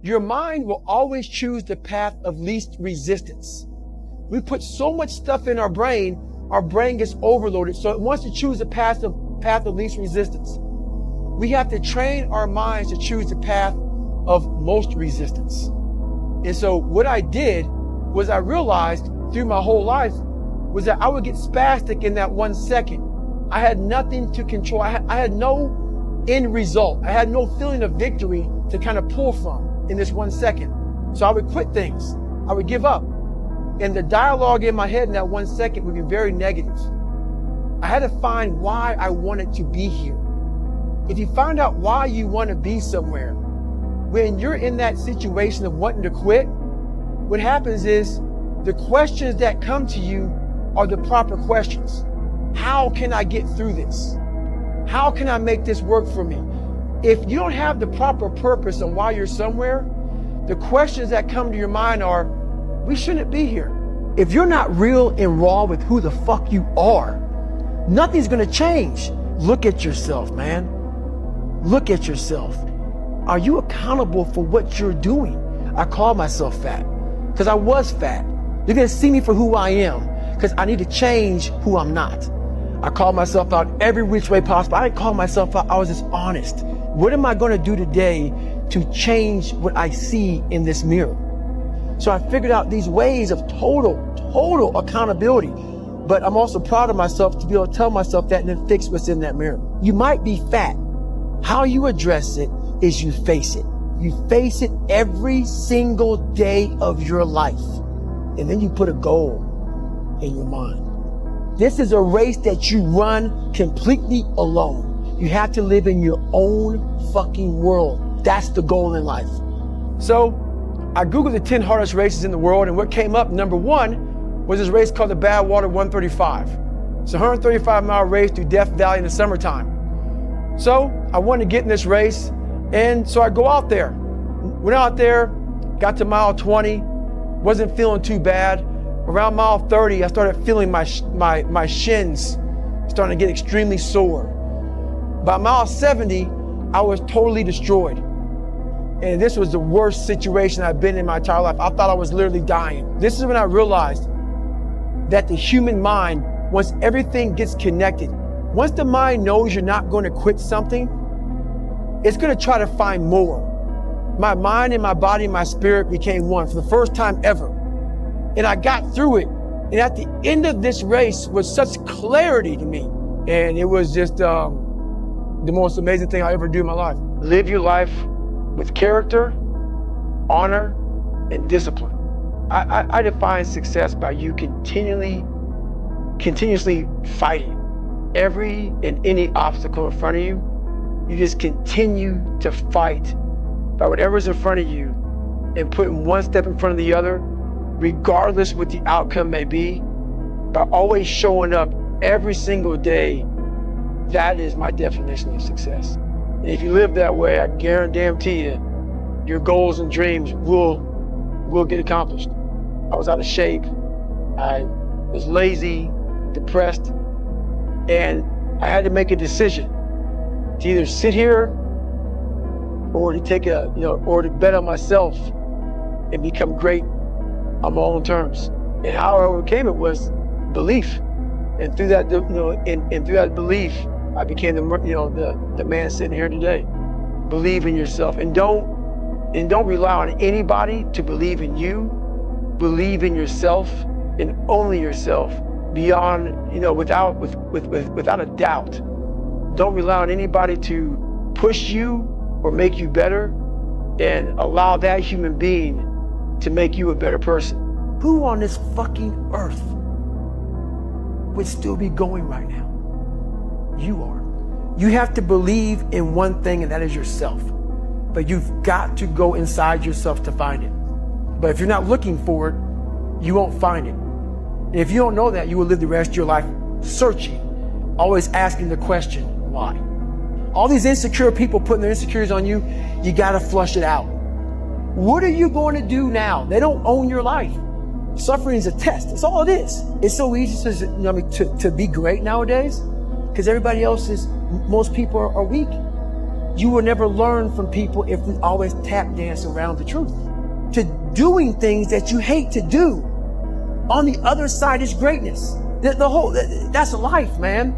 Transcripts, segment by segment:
Your mind will always choose the path of least resistance. We put so much stuff in our brain gets overloaded, so it wants to choose the path of least resistance. We have to train our minds to choose the path of most resistance. And so what I did was I realized through my whole life was that I would get spastic in that 1 second. I had nothing to control. I had no end result. I had no feeling of victory to kind of pull from in this 1 second. So I would quit things. I would give up. And the dialogue in my head in that 1 second would be very negative. I had to find why I wanted to be here. If you find out why you want to be somewhere, when you're in that situation of wanting to quit, what happens is the questions that come to you are the proper questions. How can I get through this? How can I make this work for me? If you don't have the proper purpose on why you're somewhere, the questions that come to your mind are, we shouldn't be here. If you're not real and raw with who the fuck you are, nothing's gonna change. Look at yourself, man. Look at yourself. Are you accountable for what you're doing? I call myself fat because I was fat. You're gonna see me for who I am because I need to change who I'm not. I call myself out every which way possible. I didn't call myself out, I was just honest. What am I gonna do today to change what I see in this mirror? So I figured out these ways of total accountability. But I'm also proud of myself to be able to tell myself that and then fix what's in that mirror. You might be fat. How you address it is you face it. You face it every single day of your life. And then you put a goal in your mind. This is a race that you run completely alone. You have to live in your own fucking world. That's the goal in life. So I Googled the 10 hardest races in the world, and what came up, number 1, was this race called the Badwater 135. It's a 135-mile race through Death Valley in the summertime. So I wanted to get in this race, and so I go out there. Went out there, got to mile 20, wasn't feeling too bad. Around mile 30, I started feeling my shins starting to get extremely sore. By mile 70, I was totally destroyed. And this was the worst situation I've been in my entire life. I thought I was literally dying. This is when I realized that the human mind, once everything gets connected, once the mind knows you're not going to quit something, it's going to try to find more. My mind and my body and my spirit became one for the first time ever. And I got through it. And at the end of this race was such clarity to me. And it was just the most amazing thing I ever do in my life. Live your life with character, honor, and discipline. I define success by you continuously fighting every and any obstacle in front of you. You just continue to fight by whatever's in front of you and putting one step in front of the other, regardless what the outcome may be, by always showing up every single day. That is my definition of success. And if you live that way, I guarantee you, your goals and dreams will get accomplished. I was out of shape. I was lazy, depressed, and I had to make a decision to either sit here or to take or to bet on myself and become great on my own terms. And how I overcame it was belief. And through that, and through that belief, I became the man sitting here today. Believe in yourself, and don't rely on anybody to believe in you. Believe in yourself and only yourself, beyond without a doubt. Don't rely on anybody to push you or make you better, and allow that human being to make you a better person. Who on this fucking earth would still be going right now? You are. You have to believe in one thing, and that is yourself. But you've got to go inside yourself to find it. But if you're not looking for it, you won't find it. And if you don't know that, you will live the rest of your life searching, always asking the question, why? All these insecure people putting their insecurities on you, you gotta flush it out. What are you going to do now? They don't own your life. Suffering is a test. That's all it is. It's so easy to be great nowadays because most people are weak. You will never learn from people if we always tap dance around the truth. To doing things that you hate to do. On the other side is greatness. That's life, man.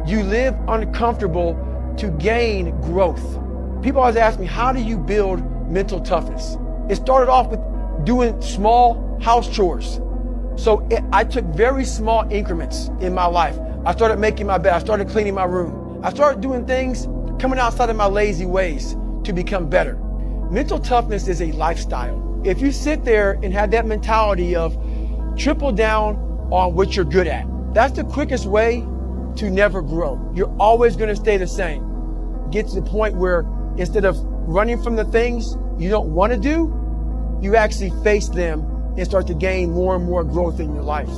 You live uncomfortable to gain growth. People always ask me, how do you build mental toughness? It started off with doing small house chores. So I took very small increments in my life. I started making my bed. I started cleaning my room. I started doing things, coming outside of my lazy ways to become better. Mental toughness is a lifestyle. If you sit there and have that mentality of triple down on what you're good at, that's the quickest way to never grow. You're always going to stay the same. Get to the point where instead of running from the things you don't want to do, you actually face them and start to gain more and more growth in your life.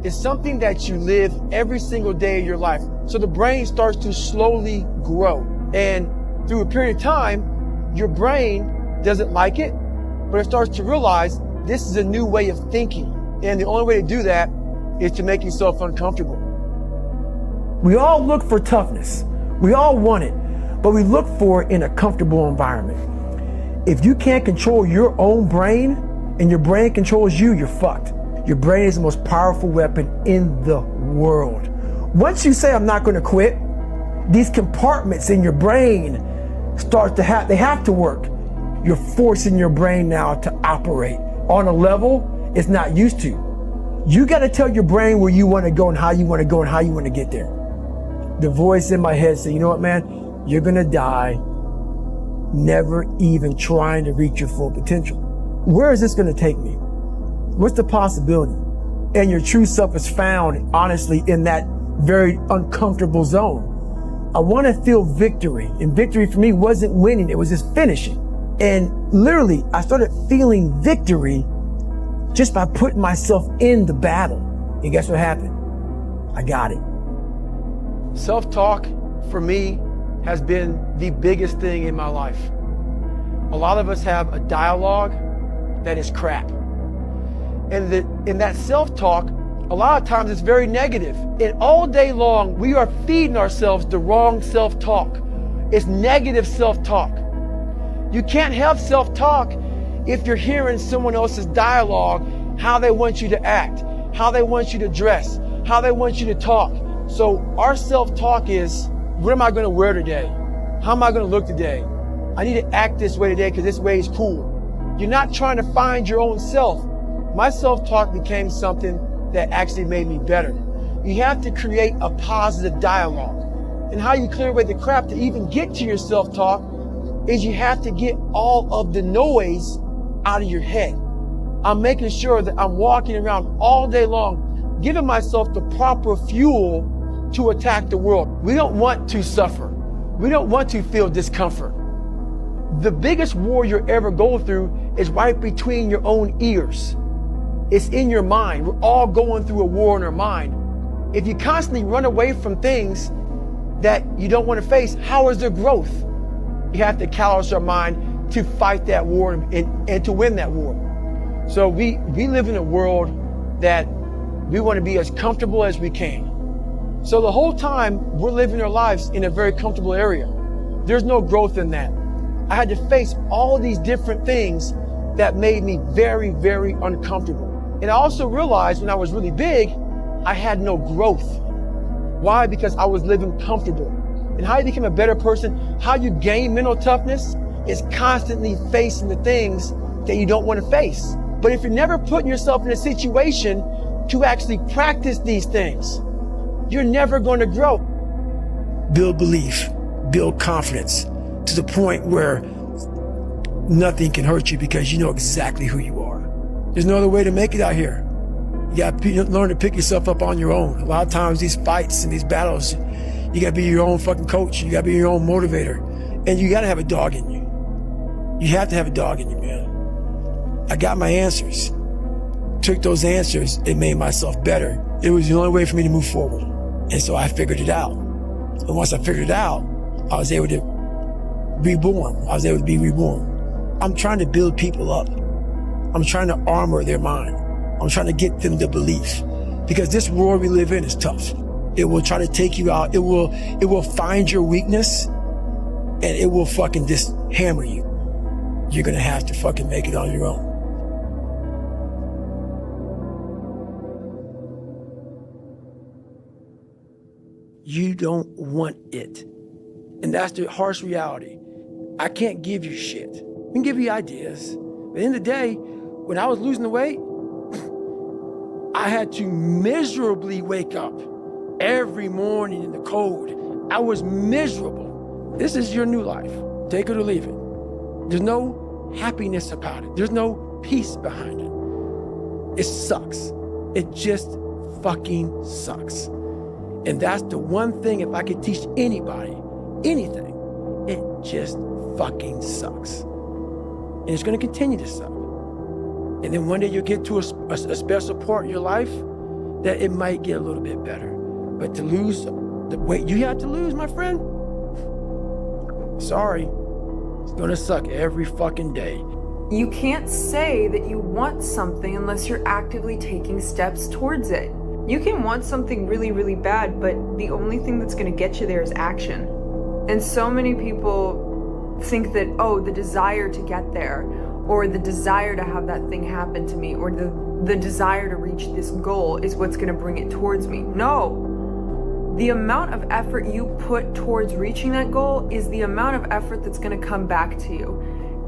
It's something that you live every single day of your life. So the brain starts to slowly grow. And through a period of time, your brain doesn't like it, but it starts to realize this is a new way of thinking. And the only way to do that is to make yourself uncomfortable. We all look for toughness. We all want it, but we look for it in a comfortable environment. If you can't control your own brain and your brain controls you, you're fucked. Your brain is the most powerful weapon in the world. Once you say, I'm not going to quit, these compartments in your brain start to they have to work. You're forcing your brain now to operate on a level it's not used to. You got to tell your brain where you want to go and how you want to go and how you want to get there. The voice in my head says, you know what, man? You're going to die never even trying to reach your full potential. Where is this going to take me? What's the possibility? And your true self is found, honestly, in that very uncomfortable zone. I want to feel victory. And victory for me wasn't winning. It was just finishing. And literally, I started feeling victory just by putting myself in the battle. And guess what happened? I got it. Self-talk, for me, has been the biggest thing in my life. A lot of us have a dialogue that is crap. And in that self-talk, a lot of times it's very negative. And all day long, we are feeding ourselves the wrong self-talk. It's negative self-talk. You can't have self-talk if you're hearing someone else's dialogue, how they want you to act, how they want you to dress, how they want you to talk. So our self-talk is, what am I going to wear today? How am I going to look today? I need to act this way today because this way is cool. You're not trying to find your own self. My self-talk became something that actually made me better. You have to create a positive dialogue. And how you clear away the crap to even get to your self-talk is you have to get all of the noise out of your head. I'm making sure that I'm walking around all day long, giving myself the proper fuel to attack the world. We don't want to suffer. We don't want to feel discomfort. The biggest war you'll ever go through is right between your own ears. It's in your mind. We're all going through a war in our mind. If you constantly run away from things that you don't want to face, how is there growth? You have to callous our mind to fight that war and to win that war. So we live in a world that we want to be as comfortable as we can. So the whole time we're living our lives in a very comfortable area. There's no growth in that. I had to face all these different things that made me very, very uncomfortable. And I also realized when I was really big, I had no growth. Why? Because I was living comfortable. And how you become a better person, how you gain mental toughness is constantly facing the things that you don't want to face. But if you're never putting yourself in a situation to actually practice these things, you're never going to grow. Build belief, build confidence to the point where nothing can hurt you because you know exactly who you are. There's no other way to make it out here. You got to learn to pick yourself up on your own. A lot of times these fights and these battles, you got to be your own fucking coach. You got to be your own motivator. And you got to have a dog in you. You have to have a dog in you, man. I got my answers. Took those answers and made myself better. It was the only way for me to move forward. And so I figured it out. And once I figured it out, I was able to reborn. I was able to be reborn. I'm trying to build people up. I'm trying to armor their mind. I'm trying to get them the belief. Because this world we live in is tough. It will try to take you out. It will find your weakness and it will fucking just hammer you. You're gonna have to fucking make it on your own. You don't want it. And that's the harsh reality. I can't give you shit. I can give you ideas. But at the end of the day, when I was losing the weight, I had to miserably wake up every morning in the cold. I was miserable. This is your new life. Take it or leave it. There's no happiness about it. There's no peace behind it. It sucks. It just fucking sucks. And that's the one thing, if I could teach anybody anything, it just fucking sucks. And it's gonna continue to suck. And then one day you'll get to a special part in your life that it might get a little bit better. But to lose the weight you have to lose, my friend, sorry, it's gonna suck every fucking day. You can't say that you want something unless you're actively taking steps towards it. You can want something really, really bad, but the only thing that's gonna get you there is action. And so many people think that, oh, the desire to get there, or the desire to have that thing happen to me, or the desire to reach this goal is what's gonna bring it towards me. No. The amount of effort you put towards reaching that goal is the amount of effort that's gonna come back to you.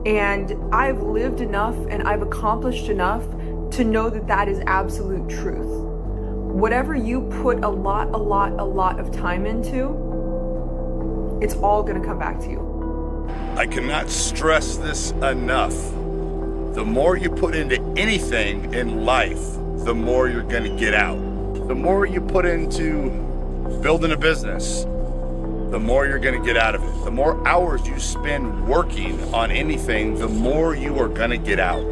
And I've lived enough and I've accomplished enough to know that that is absolute truth. Whatever you put a lot of time into, it's all gonna come back to you. I cannot stress this enough. The more you put into anything in life, the more you're gonna get out. The more you put into building a business, the more you're gonna get out of it. The more hours you spend working on anything, the more you are gonna get out.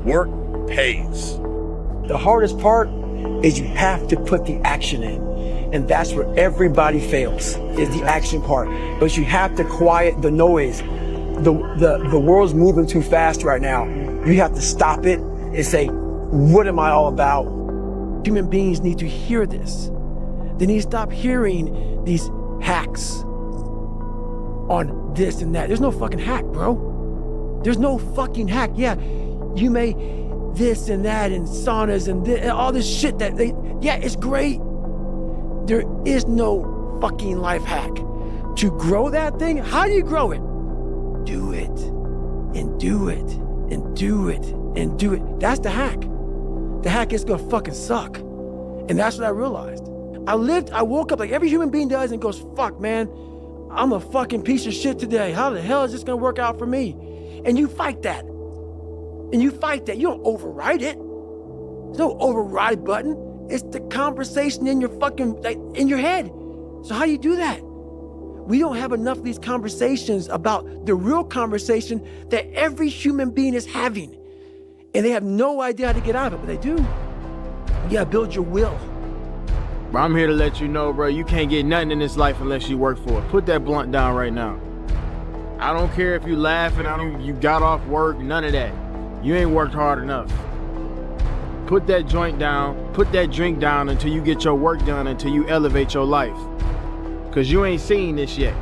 Work pays. The hardest part is you have to put the action in. And that's where everybody fails, is the action part. But you have to quiet the noise. The world's moving too fast right now. You have to stop it and say, what am I all about? Human beings need to hear this. They need to stop hearing these hacks on this and that. There's no fucking hack, bro. There's no fucking hack. Yeah, you may this and that and saunas and this, all this shit that yeah, it's great. There is no fucking life hack. To grow that thing, how do you grow it? Do it and do it and do it and do it. That's the hack. The hack is gonna fucking suck. And that's what I realized. I woke up like every human being does and goes, fuck, man, I'm a fucking piece of shit today. How the hell is this gonna work out for me? And you fight that. And you fight that. You don't override it. There's no override button. It's the conversation in your fucking, like, in your head. So how do you do that? We don't have enough of these conversations about the real conversation that every human being is having. And they have no idea how to get out of it, but they do. You gotta build your will. Bro, I'm here to let you know, bro, you can't get nothing in this life unless you work for it. Put that blunt down right now. I don't care if you laughing, you got off work, none of that. You ain't worked hard enough. Put that joint down, put that drink down until you get your work done, until you elevate your life. Cause you ain't seen this yet.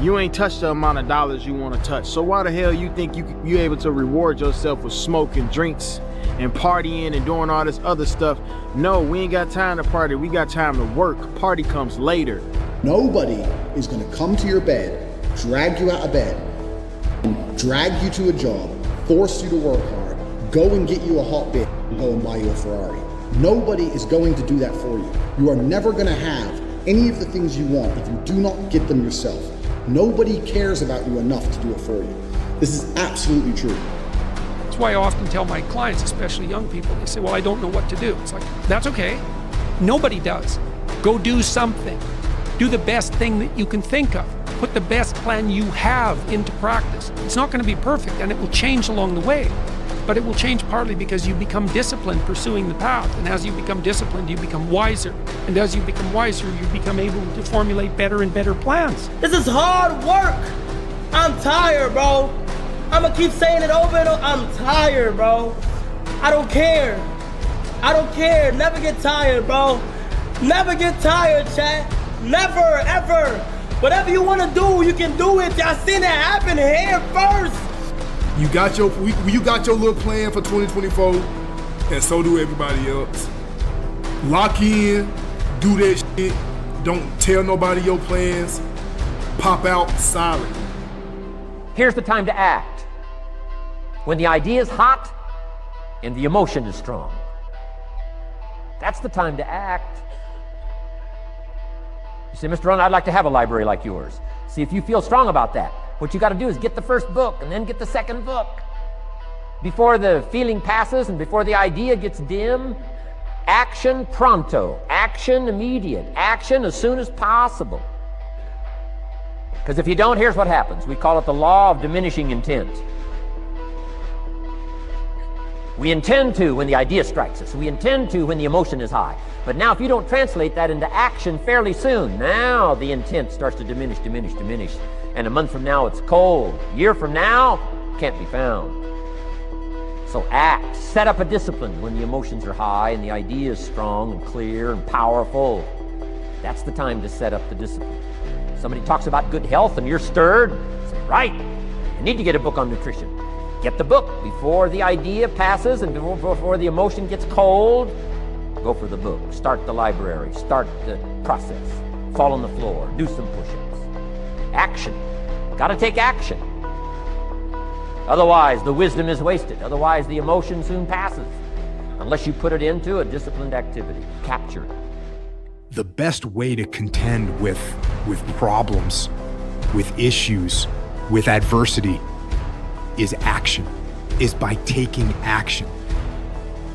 You ain't touched the amount of dollars you want to touch. So why the hell you think you able to reward yourself with smoking, drinks, and partying and doing all this other stuff? No, we ain't got time to party. We got time to work. Party comes later. Nobody is gonna come to your bed, drag you out of bed, and drag you to a job, force you to work hard, go and get you a hot bit, and go and buy you a Ferrari. Nobody is going to do that for you. You are never gonna have any of the things you want if you do not get them yourself. Nobody cares about you enough to do it for you. This is absolutely true. That's why I often tell my clients, especially young people, they say, well, I don't know what to do. It's like, that's okay. Nobody does. Go do something. Do the best thing that you can think of. Put the best plan you have into practice. It's not going to be perfect, and it will change along the way. But it will change partly because you become disciplined pursuing the path. And as you become disciplined, you become wiser. And as you become wiser, you become able to formulate better and better plans. This is hard work. I'm tired, bro. I'm gonna keep saying it over and over. I'm tired, bro. I don't care. I don't care. Never get tired, bro. Never get tired, chat. Never, ever. Whatever you want to do, you can do it. Y'all seen it happen here first. You got your little plan for 2024, and so do everybody else. Lock in, do that shit. Don't tell nobody your plans. Pop out silent. Here's the time to act. When the idea is hot and the emotion is strong. That's the time to act. You say, Mr. Ron, I'd like to have a library like yours. See if you feel strong about that. What you got to do is get the first book and then get the second book. Before the feeling passes and before the idea gets dim, action pronto, action immediate, action as soon as possible. Because if you don't, here's what happens. We call it the law of diminishing intent. We intend to when the idea strikes us. We intend to when the emotion is high. But now if you don't translate that into action fairly soon, now the intent starts to diminish. And a month from now, it's cold. A year from now, can't be found. So act. Set up a discipline when the emotions are high and the idea is strong and clear and powerful. That's the time to set up the discipline. Somebody talks about good health and you're stirred. Say, right, you need to get a book on nutrition. Get the book before the idea passes and before the emotion gets cold. Go for the book. Start the library. Start the process. Fall on the floor. Do some push-ups. Action. Got to take action. Otherwise, the wisdom is wasted. Otherwise, the emotion soon passes. Unless you put it into a disciplined activity. Capture it. The best way to contend with problems, with issues, with adversity is action, is by taking action.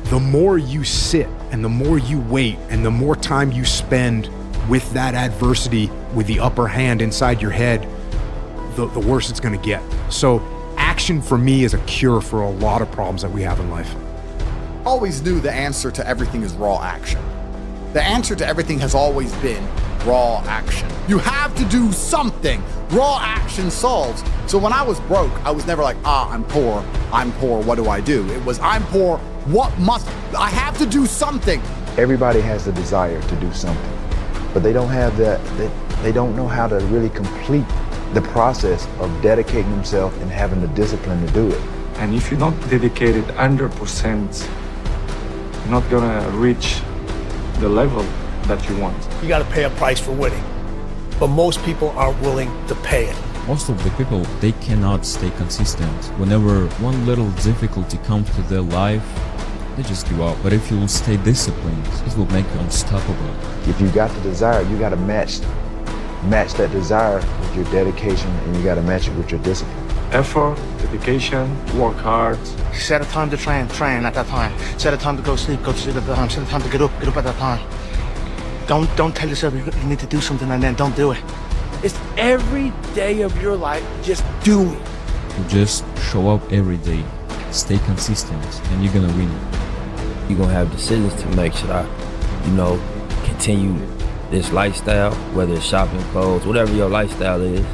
The more you sit and the more you wait and the more time you spend with that adversity, with the upper hand inside your head, the worse it's gonna get. So action for me is a cure for a lot of problems that we have in life. I always knew the answer to everything is raw action. The answer to everything has always been raw action. You have to do something. Raw action solves. So when I was broke, I was never like, I'm poor, what do I do? It was, I'm poor, I have to do something. Everybody has the desire to do something, but they don't have they don't know how to really complete the process of dedicating themselves and having the discipline to do it. And if you're not dedicated 100%, you're not gonna reach the level that you want. You got to pay a price for winning, but most people aren't willing to pay it. Most of the people, they cannot stay consistent. Whenever one little difficulty comes to their life, they just give up. But if you will stay disciplined, it will make you unstoppable. If you got the desire, you got to match that desire with your dedication, and you got to match it with your discipline. Effort, dedication, work hard. Set a time to train at that time. Set a time to go to sleep at that time. Set a time to get up at that time. Don't tell yourself you need to do something and then don't do it. It's every day of your life, just do it. You just show up every day, stay consistent, and you're gonna win. You're gonna have decisions to make. Should I, continue this lifestyle, whether it's shopping, clothes, whatever your lifestyle is,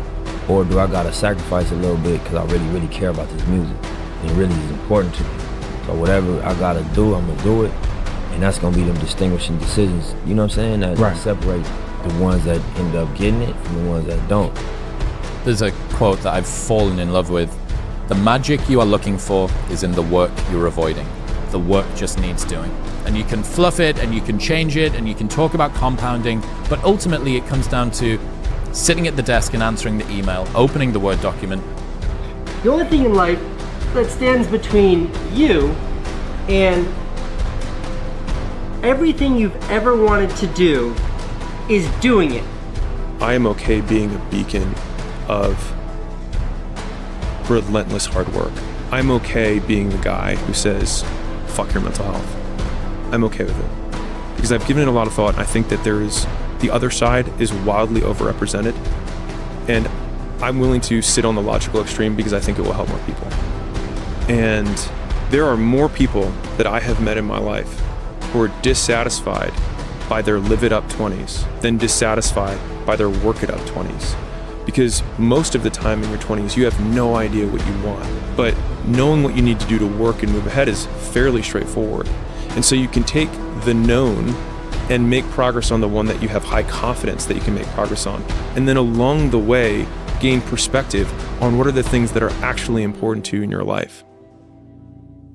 or do I gotta sacrifice a little bit because I really care about this music and it really is important to me. So whatever I gotta do, I'm gonna do it, and that's gonna be them distinguishing decisions. You know what I'm saying? That separate the ones that end up getting it from the ones that don't. There's a quote that I've fallen in love with. The magic you are looking for is in the work you're avoiding. The work just needs doing. And you can fluff it and you can change it and you can talk about compounding, but ultimately it comes down to sitting at the desk and answering the email, opening the Word document. The only thing in life that stands between you and everything you've ever wanted to do is doing it. I am okay being a beacon of relentless hard work. I'm okay being the guy who says, fuck your mental health. I'm okay with it. Because I've given it a lot of thought, and I think that the other side is wildly overrepresented. And I'm willing to sit on the logical extreme because I think it will help more people. And there are more people that I have met in my life who are dissatisfied by their live it up 20s than dissatisfied by their work it up 20s. Because most of the time in your 20s, you have no idea what you want. But knowing what you need to do to work and move ahead is fairly straightforward. And so you can take the known and make progress on the one that you have high confidence that you can make progress on. And then along the way, gain perspective on what are the things that are actually important to you in your life.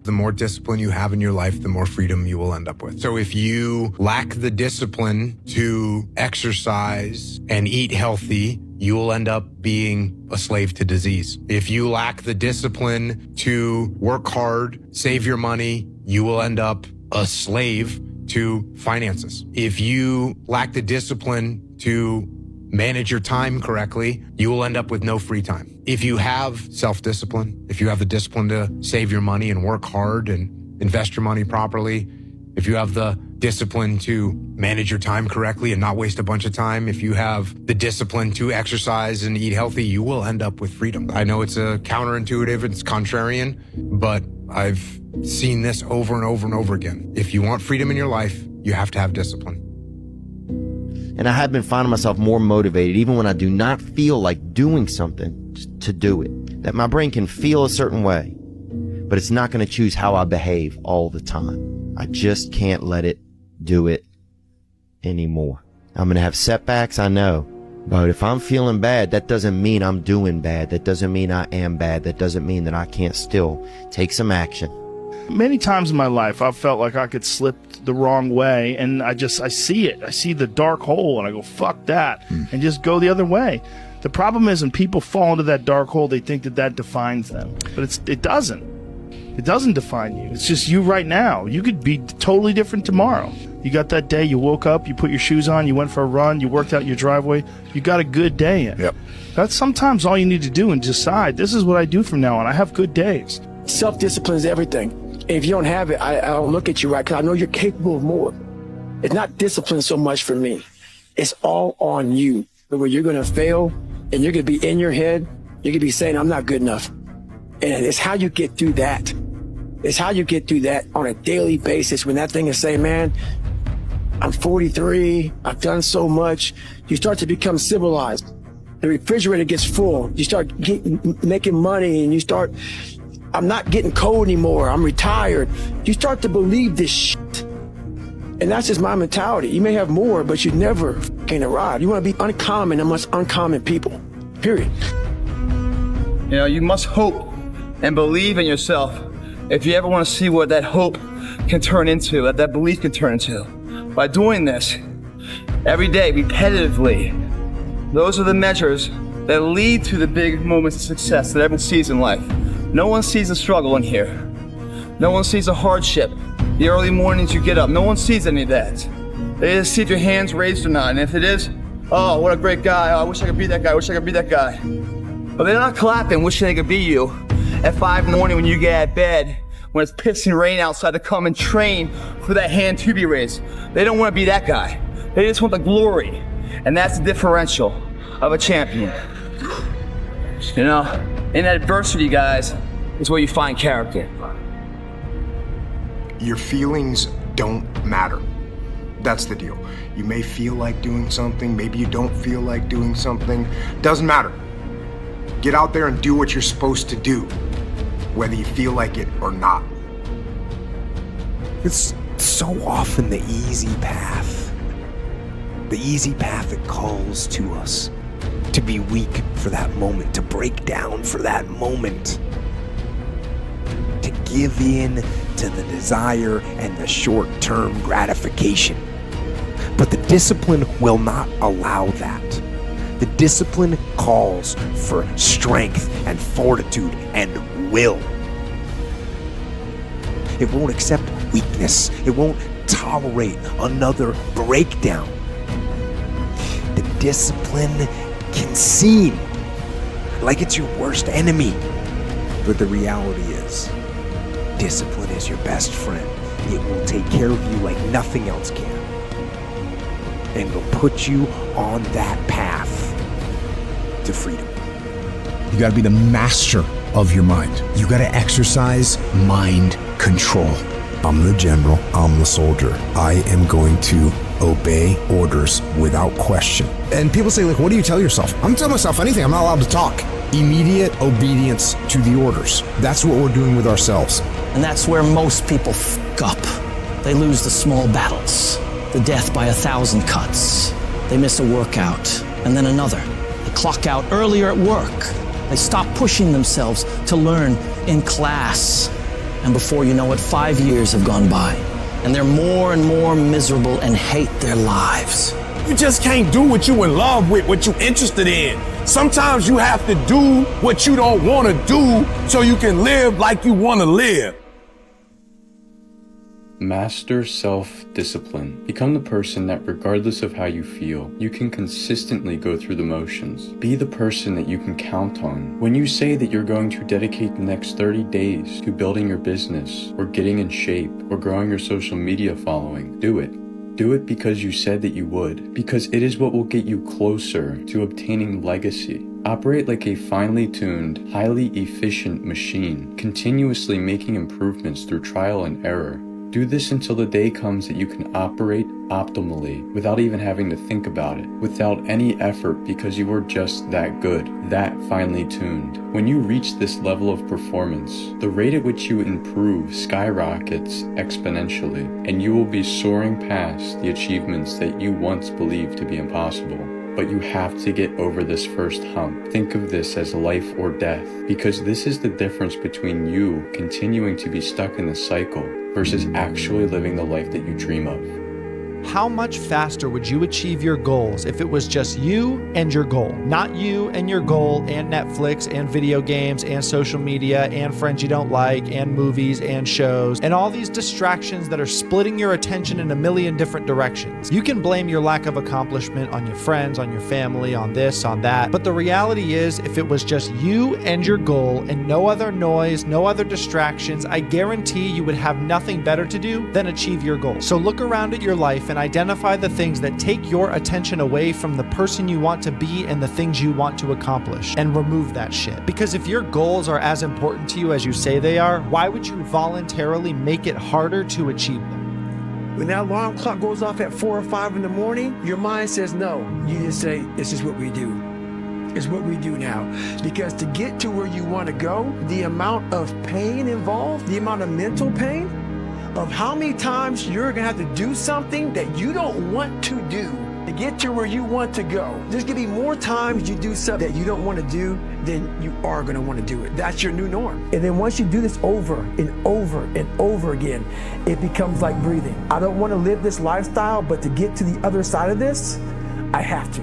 The more discipline you have in your life, the more freedom you will end up with. So if you lack the discipline to exercise and eat healthy, you will end up being a slave to disease. If you lack the discipline to work hard, save your money, you will end up a slave to finances. If you lack the discipline to manage your time correctly, you will end up with no free time. If you have self-discipline, if you have the discipline to save your money and work hard and invest your money properly, if you have the discipline to manage your time correctly and not waste a bunch of time, if you have the discipline to exercise and eat healthy, you will end up with freedom. I know it's counterintuitive, it's contrarian, but I've seen this over and over and over again. If you want freedom in your life, you have to have discipline. And I have been finding myself more motivated, even when I do not feel like doing something, to do it. That my brain can feel a certain way, but it's not going to choose how I behave all the time. I just can't let it do it anymore. I'm going to have setbacks, I know. But if I'm feeling bad, that doesn't mean I'm doing bad. That doesn't mean I am bad. That doesn't mean that I can't still take some action. Many times in my life, I've felt like I could slip the wrong way, and I see it. I see the dark hole, and I go, fuck that, and just go the other way. The problem is when people fall into that dark hole, they think that that defines them. But it doesn't. It doesn't define you. It's just you right now. You could be totally different tomorrow. You got that day, you woke up, you put your shoes on, you went for a run, you worked out your driveway, you got a good day in. Yep. That's sometimes all you need to do and decide, this is what I do from now on. I have good days. Self-discipline is everything. And if you don't have it, I don't look at you right, because I know you're capable of more. It's not discipline so much for me. It's all on you. Where you're going to fail, and you're going to be in your head, you're going to be saying, I'm not good enough. And it's how you get through that. It's how you get through that on a daily basis, when that thing is saying, man, I'm 43, I've done so much. You start to become civilized. The refrigerator gets full. You start making money, and you start, I'm not getting cold anymore, I'm retired. You start to believe this shit. And that's just my mentality. You may have more, but you never can arrive. You want to be uncommon amongst uncommon people, period. You know, you must hope and believe in yourself if you ever want to see what that hope can turn into, what that belief can turn into. By doing this every day, repetitively, those are the measures that lead to the big moments of success that everyone sees in life. No one sees the struggle in here. No one sees the hardship, the early mornings you get up. No one sees any of that. They just see if your hand's raised or not. And if it is, oh, what a great guy. Oh, I wish I could be that guy. I wish I could be that guy. But they're not clapping, wishing they could be you at 5 in the morning when you get out of bed, when it's pissing rain outside, to come and train for that hand to be raised. They don't want to be that guy. They just want the glory. And that's the differential of a champion. You know, in adversity, guys, is where you find character. Your feelings don't matter. That's the deal. You may feel like doing something, maybe you don't feel like doing something. Doesn't matter. Get out there and do what you're supposed to do, whether you feel like it or not. It's so often the easy path. The easy path that calls to us to be weak for that moment, to break down for that moment, to give in to the desire and the short-term gratification. But the discipline will not allow that. The discipline calls for strength and fortitude and will. It won't accept weakness. It won't tolerate another breakdown. The discipline can seem like it's your worst enemy, but the reality is, discipline is your best friend. It will take care of you like nothing else can. And will put you on that path to freedom. You gotta be the master of your mind. You gotta exercise mind control. I'm the general, I'm the soldier. I am going to obey orders without question. And people say, like, what do you tell yourself? I'm telling myself anything, I'm not allowed to talk. Immediate obedience to the orders. That's what we're doing with ourselves. And that's where most people fuck up. They lose the small battles. the death by 1,000 cuts. They miss a workout, and then another. They clock out earlier at work. They stop pushing themselves to learn in class. And before you know it, 5 years have gone by, and they're more and more miserable and hate their lives. You just can't do what you in love with, what you interested in. Sometimes you have to do what you don't want to do so you can live like you want to live. Master self-discipline. Become the person that regardless of how you feel, you can consistently go through the motions. Be the person that you can count on. When you say that you're going to dedicate the next 30 days to building your business, or getting in shape, or growing your social media following, do it. Do it because you said that you would, because it is what will get you closer to obtaining legacy. Operate like a finely tuned, highly efficient machine, continuously making improvements through trial and error. Do this until the day comes that you can operate optimally without even having to think about it, without any effort, because you are just that good, that finely tuned. When you reach this level of performance, the rate at which you improve skyrockets exponentially, and you will be soaring past the achievements that you once believed to be impossible. But you have to get over this first hump. Think of this as life or death, because this is the difference between you continuing to be stuck in the cycle versus actually living the life that you dream of. How much faster would you achieve your goals if it was just you and your goal? Not you and your goal and Netflix and video games and social media and friends you don't like and movies and shows and all these distractions that are splitting your attention in a million different directions. You can blame your lack of accomplishment on your friends, on your family, on this, on that. But the reality is, if it was just you and your goal and no other noise, no other distractions, I guarantee you would have nothing better to do than achieve your goal. So look around at your life and identify the things that take your attention away from the person you want to be and the things you want to accomplish, and remove that shit. Because if your goals are as important to you as you say they are, why would you voluntarily make it harder to achieve them? When that alarm clock goes off at 4 or 5 in the morning, your mind says no. You just say, this is what we do. It's what we do now. Because to get to where you want to go, the amount of pain involved, the amount of mental pain, of how many times you're gonna have to do something that you don't want to do to get to where you want to go. There's gonna be more times you do something that you don't want to do than you are gonna want to do it. That's your new norm. And then once you do this over and over and over again, it becomes like breathing. I don't want to live this lifestyle, but to get to the other side of this, I have to.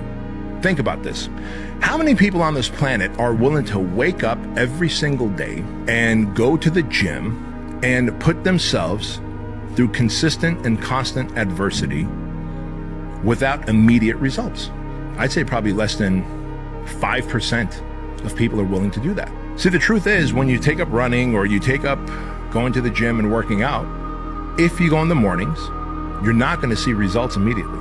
Think about this. How many people on this planet are willing to wake up every single day and go to the gym and put themselves through consistent and constant adversity without immediate results? I'd say probably less than 5% of people are willing to do that. See, the truth is, when you take up running or you take up going to the gym and working out, if you go in the mornings, you're not going to see results immediately.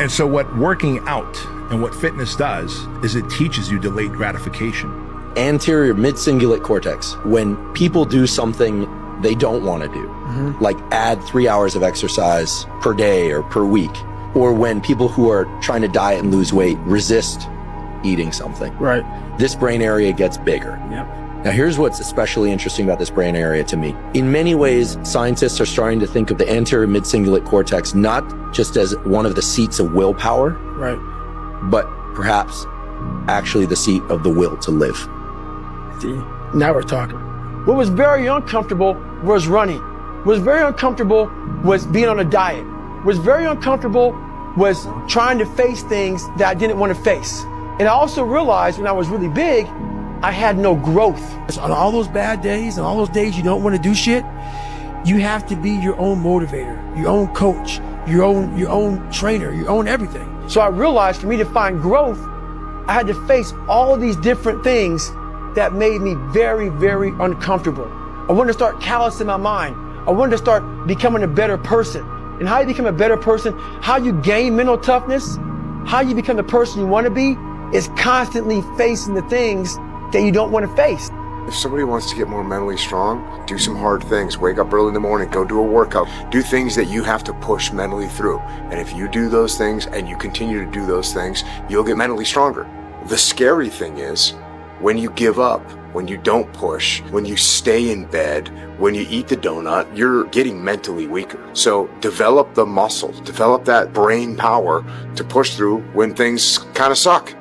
And so what working out and what fitness does is it teaches you delayed gratification. Anterior mid-cingulate cortex, when people do something they don't want to do, like add 3 hours of exercise per day or per week, or when people who are trying to diet and lose weight resist eating something. Right. This brain area gets bigger. Yep. Now here's what's especially interesting about this brain area to me. In many ways, scientists are starting to think of the anterior mid-cingulate cortex not just as one of the seats of willpower, right, but perhaps actually the seat of the will to live. See, now we're talking. What was very uncomfortable was running. What was very uncomfortable was being on a diet. What was very uncomfortable was trying to face things that I didn't want to face. And I also realized when I was really big, I had no growth. On all those bad days and all those days you don't want to do shit, you have to be your own motivator, your own coach, your own trainer, your own everything. So I realized for me to find growth, I had to face all of these different things that made me very, very uncomfortable. I wanted to start callousing my mind. I wanted to start becoming a better person. And how you become a better person, how you gain mental toughness, how you become the person you want to be, is constantly facing the things that you don't want to face. If somebody wants to get more mentally strong, do some hard things. Wake up early in the morning, go do a workout. Do things that you have to push mentally through. And if you do those things and you continue to do those things, you'll get mentally stronger. The scary thing is, when you give up when you don't push, when you stay in bed, when you eat the donut, you're getting mentally weaker. So develop the muscle, develop that brain power to push through when things kind of suck.